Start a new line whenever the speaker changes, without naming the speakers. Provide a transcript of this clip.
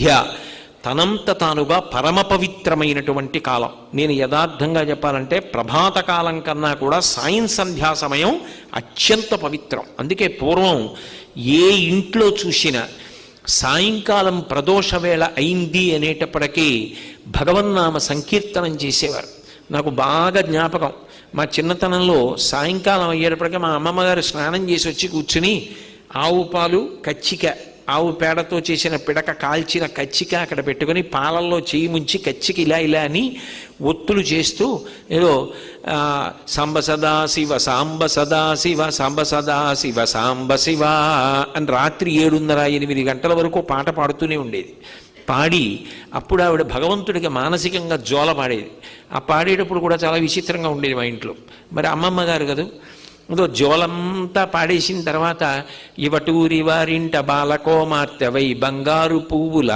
మధ్య తనంత తానుగా పరమ పవిత్రమైనటువంటి కాలం. నేను యథార్థంగా చెప్పాలంటే ప్రభాత కాలం కన్నా కూడా సంధ్యా సమయం అత్యంత పవిత్రం. అందుకే పూర్వం ఏ ఇంట్లో చూసినా సాయంకాలం ప్రదోష వేళ అయింది అనేటప్పటికీ భగవన్నామ సంకీర్తనం చేసేవారు. నాకు బాగా జ్ఞాపకం, మా చిన్నతనంలో సాయంకాలం అయ్యేటప్పటికీ మా అమ్మమ్మగారు స్నానం చేసి వచ్చి కూర్చుని ఆవు పాలు కచ్చిక, ఆవు పేడతో చేసిన పిడక కాల్చిన కచ్చిక అక్కడ పెట్టుకొని పాలల్లో చేయి ముంచి కచ్చిక ఇలా ఇలా అని ఒత్తులు చేస్తూ ఏదో సాంబ సదా శివ సాంబ సదా శివ సాంబ సదా శివ సాంబ శివ అని రాత్రి 7:30-8 గంటల వరకు పాట పాడుతూనే ఉండేది. పాడి అప్పుడు ఆవిడ భగవంతుడికి మానసికంగా జోల పాడేది. ఆ పాడేటప్పుడు కూడా చాలా విచిత్రంగా ఉండేది మా ఇంట్లో. మరి అమ్మమ్మ గారు కదా ఏదో జోలంతా పాడేసిన తర్వాత ఇవటూరి వారింట బాలకోమార్తెవై బంగారు పువ్వుల